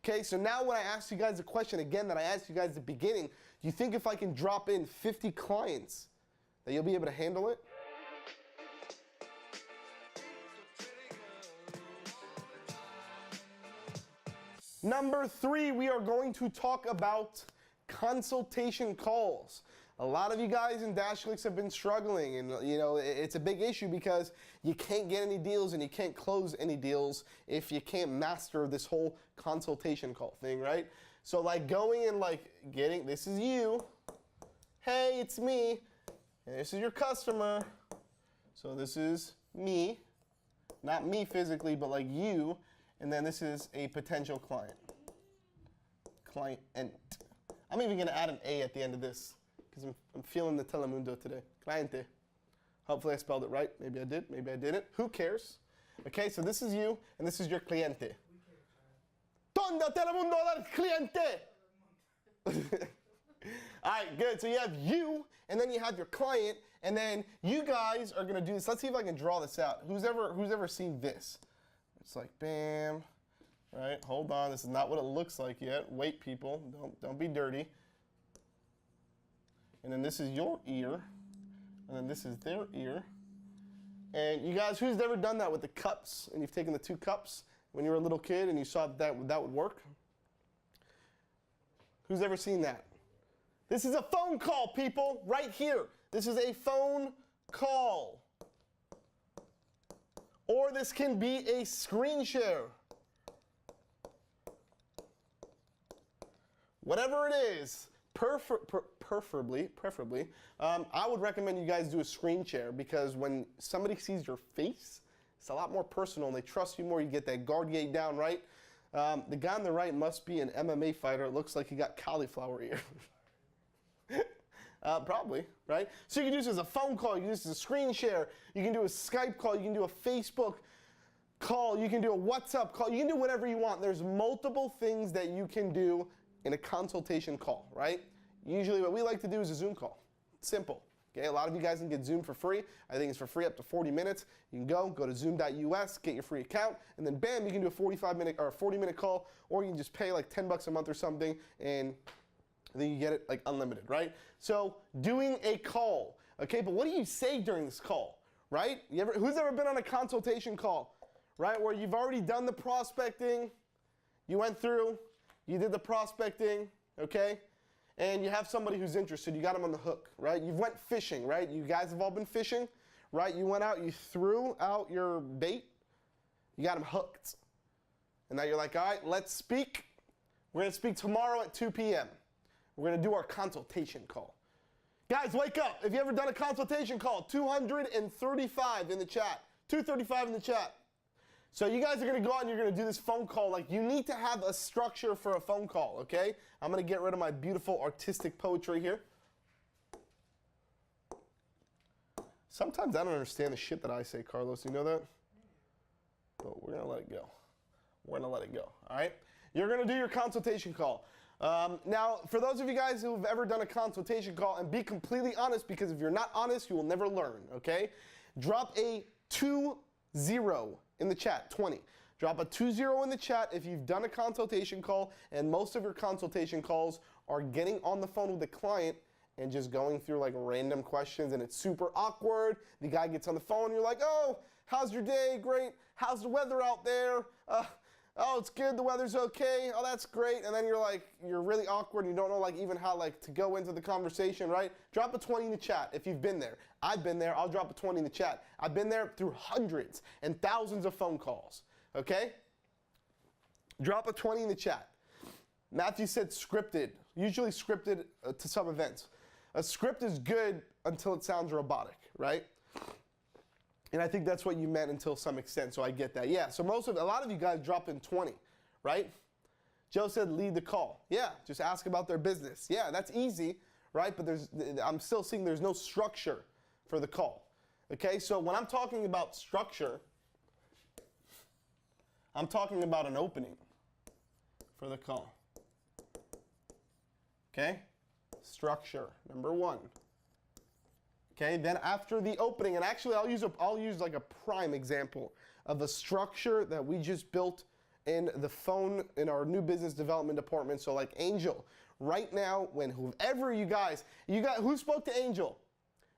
Okay, so now when I ask you guys the question again that I asked you guys at the beginning, do you think if I can drop in 50 clients that you'll be able to handle it? Number 3, we are going to talk about consultation calls. A lot of you guys in DashClicks have been struggling, and you know it's a big issue because you can't get any deals and you can't close any deals if you can't master this whole consultation call thing, right? So like going and like getting, this is you, hey, it's me, and this is your customer. So this is me, not me physically, but like you, and then this is a potential client. Client. I'm even gonna add an A at the end of this, because I'm feeling the Telemundo today. Cliente. Hopefully I spelled it right. Maybe I did, maybe I didn't. Who cares? Okay, so this is you, and this is your cliente. Tonda Telemundo del cliente! Alright, good. So you have you, and then you have your client, and then you guys are gonna do this. Let's see if I can draw this out. Who's ever seen this? It's like bam. Right, hold on. This is not what it looks like yet. Wait, people. Don't be dirty. And then this is your ear, and then this is their ear. And you guys, who's ever done that with the cups? And you've taken the 2 cups when you were a little kid, and you saw that would work? Who's ever seen that? This is a phone call, people, right here. This is a phone call. Or this can be a screen share. Whatever it is, preferably, I would recommend you guys do a screen share, because when somebody sees your face, it's a lot more personal and they trust you more. You get that guard gate down, right? The guy on the right must be an MMA fighter. It looks like he got cauliflower ear. Probably, right? So you can do this as a phone call, you can do this as a screen share, you can do a Skype call, you can do a Facebook call, you can do a WhatsApp call, you can do whatever you want. There's multiple things that you can do in a consultation call, right? Usually what we like to do is a Zoom call. It's simple. Okay, a lot of you guys can get Zoom for free. I think it's for free up to 40 minutes. You can go to zoom.us, get your free account, and then bam, you can do a 45-minute or a 40-minute call, or you can just pay like 10 bucks a month or something, and then you get it like unlimited, right? So doing a call, okay, but what do you say during this call, right? Who's ever been on a consultation call, right, where you've already done the prospecting, you went through, you did the prospecting, okay? And you have somebody who's interested, you got them on the hook, right? You've went fishing, right? You guys have all been fishing, right? You went out, you threw out your bait, you got them hooked. And now you're like, all right, let's speak. We're gonna speak tomorrow at 2 p.m. We're gonna do our consultation call. Guys, wake up. If you ever done a consultation call, 235 in the chat. 235 in the chat. So you guys are gonna go out and you're gonna do this phone call. Like, you need to have a structure for a phone call, okay? I'm gonna get rid of my beautiful artistic poetry here. Sometimes I don't understand the shit that I say, Carlos, you know that? But we're gonna let it go. We're gonna let it go, all right? You're gonna do your consultation call. Now, for those of you guys who have ever done a consultation call, and be completely honest, because if you're not honest, you will never learn, okay? Drop a 20 in the chat, 20. Drop a 20 in the chat if you've done a consultation call, and most of your consultation calls are getting on the phone with the client and just going through like random questions, and it's super awkward. The guy gets on the phone, and you're like, oh, how's your day? Great. How's the weather out there? Oh, it's good, the weather's okay, oh, that's great, and then you're like, you're really awkward, and you don't know like even how like to go into the conversation, right? Drop a 20 in the chat if you've been there. I've been there, I'll drop a 20 in the chat. I've been there through hundreds and thousands of phone calls, okay? Drop a 20 in the chat. Matthew said scripted, usually scripted to some events. A script is good until it sounds robotic, right? And I think that's what you meant until some extent, so I get that. Yeah, so a lot of you guys drop in 20, right? Joe said lead the call. Yeah, just ask about their business. Yeah, that's easy, right? But I'm still seeing there's no structure for the call. Okay, so when I'm talking about structure, I'm talking about an opening for the call. Okay, structure, number 1. Okay, then after the opening, and actually I'll use like a prime example of a structure that we just built in the phone in our new business development department. So like Angel, right now, when whoever you guys, who spoke to Angel?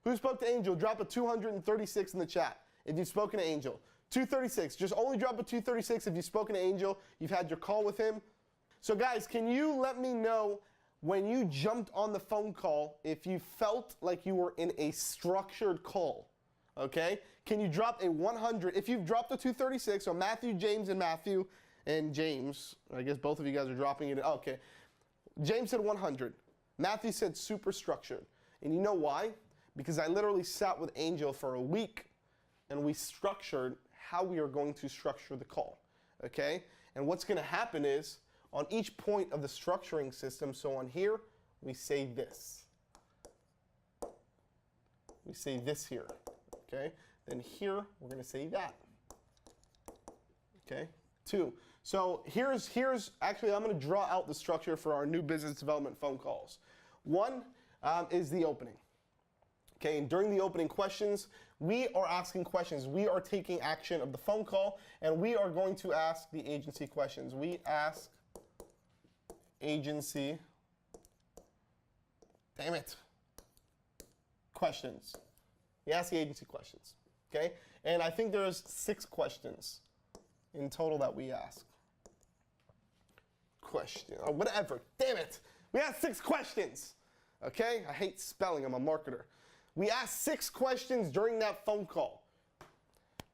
Who spoke to Angel? Drop a 236 in the chat if you've spoken to Angel. 236, just only drop a 236 if you've spoken to Angel, you've had your call with him. So guys, can you let me know when you jumped on the phone call if you felt like you were in a structured call, okay? Can you drop a 100? If you've dropped a 236, so Matthew, James, and James, I guess both of you guys are dropping it. Okay. James said 100. Matthew said super structured. And you know why? Because I literally sat with Angel for a week and we structured how we are going to structure the call, okay? And what's gonna happen is, on each point of the structuring system, so on here, we say this. We say this here, okay? Then here, we're gonna say that, okay? 2. So here's actually, I'm gonna draw out the structure for our new business development phone calls. 1 is the opening. Okay, and during the opening questions, we are asking questions. We are taking action of the phone call, and we are going to ask the agency questions. We ask agency, questions. We ask the agency questions, okay? And I think there's 6 questions in total that we ask. Question, or whatever, damn it. We ask 6 questions, okay? I hate spelling, I'm a marketer. We ask 6 questions during that phone call.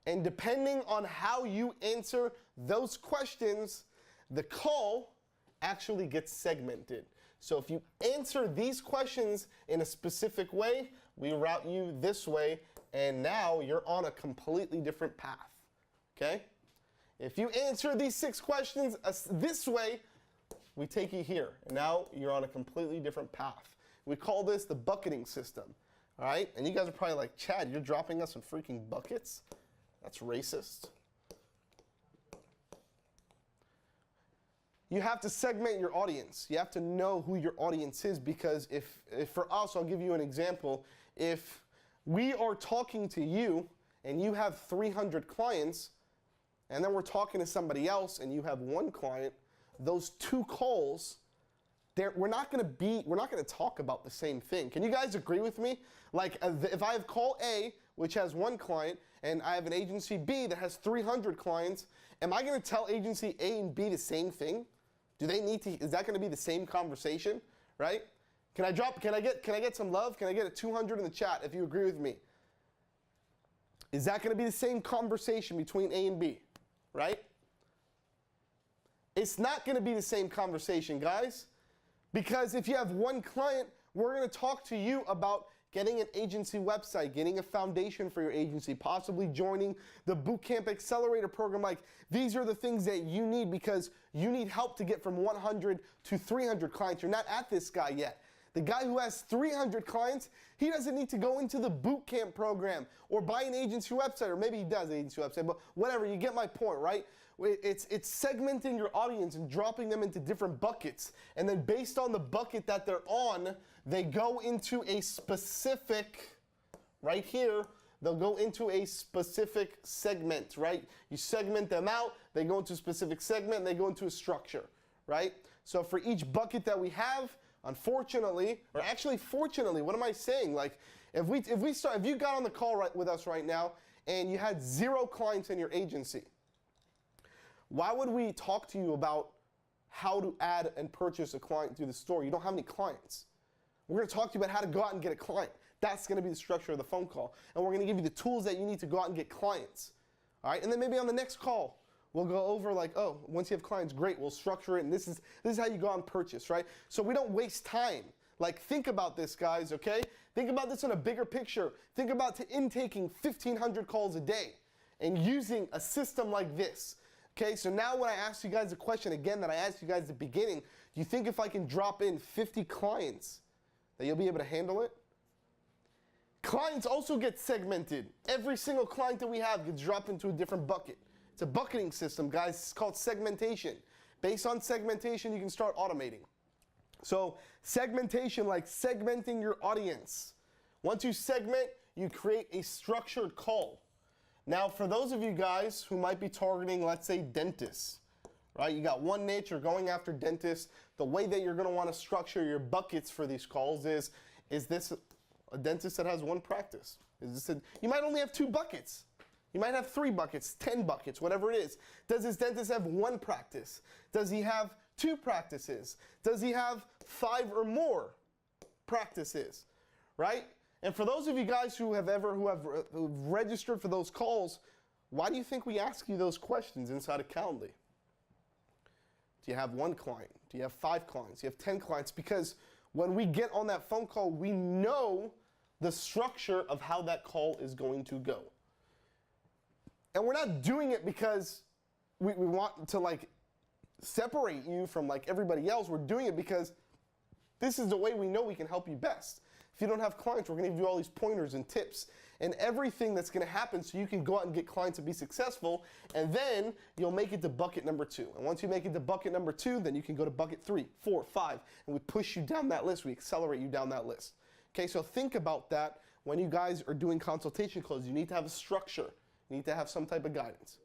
And depending on how you answer those questions, the call actually gets segmented. So if you answer these questions in a specific way, we route you this way, and now you're on a completely different path, okay? If you answer these 6 questions this way, we take you here, and now you're on a completely different path. We call this the bucketing system. All right, and you guys are probably like, Chad, you're dropping us some freaking buckets? That's racist. You have to segment your audience. You have to know who your audience is, because if for us, I'll give you an example. If we are talking to you and you have 300 clients, and then we're talking to somebody else and you have 1 client, those 2 calls, we're not going to talk about the same thing. Can you guys agree with me? Like, if I have call A, which has 1 client, and I have an agency B that has 300 clients, am I going to tell agency A and B the same thing? Do they need to? Is that going to be the same conversation, right? Can I get some love? Can I get a 200 in the chat if you agree with me? Is that going to be the same conversation between A and B, right? It's not going to be the same conversation, guys. Because if you have 1 client, we're going to talk to you about getting an agency website, getting a foundation for your agency, possibly joining the Bootcamp Accelerator program. Like, these are the things that you need because you need help to get from 100 to 300 clients. You're not at this guy yet. The guy who has 300 clients, he doesn't need to go into the Bootcamp program or buy an agency website, or maybe he does an agency website, but whatever, you get my point, right? It's segmenting your audience and dropping them into different buckets. And then based on the bucket that they're on, they go into a specific, right here, they'll go into a specific segment, right? You segment them out, they go into a specific segment, and they go into a structure, right? So for each bucket that we have, unfortunately, or actually fortunately, what am I saying? Like, if you got on the call with us right now and you had 0 clients in your agency, why would we talk to you about how to add and purchase a client through the store? You don't have any clients. We're going to talk to you about how to go out and get a client. That's going to be the structure of the phone call. And we're going to give you the tools that you need to go out and get clients. All right? And then maybe on the next call, we'll go over like, oh, once you have clients, great, we'll structure it, and this is how you go out and purchase, right? So we don't waste time. Like, think about this, guys, okay? Think about this in a bigger picture. Think about intaking 1,500 calls a day and using a system like this. Okay, so now when I ask you guys a question again that I asked you guys at the beginning, do you think if I can drop in 50 clients that you'll be able to handle it? Clients also get segmented. Every single client that we have gets dropped into a different bucket. It's a bucketing system, guys. It's called segmentation. Based on segmentation, you can start automating. So segmentation, like segmenting your audience. Once you segment, you create a structured call. Now, for those of you guys who might be targeting, let's say, dentists, right? You got one niche, you're going after dentists. The way that you're going to want to structure your buckets for these calls is this a dentist that has one practice? You might only have 2 buckets. You might have 3 buckets, 10 buckets, whatever it is. Does this dentist have 1 practice? Does he have 2 practices? Does he have 5 or more practices, right? And for those of you guys who've registered for those calls, why do you think we ask you those questions inside of Calendly? Do you have 1 client? Do you have 5 clients? Do you have 10 clients? Because when we get on that phone call, we know the structure of how that call is going to go. And we're not doing it because we want to like separate you from like everybody else. We're doing it because this is the way we know we can help you best. If you don't have clients, we're going to give you all these pointers and tips and everything that's going to happen so you can go out and get clients and be successful, and then you'll make it to bucket number 2. And once you make it to bucket number 2, then you can go to bucket 3, 4, 5, and we push you down that list. We accelerate you down that list. Okay, so think about that when you guys are doing consultation calls. You need to have a structure. You need to have some type of guidance.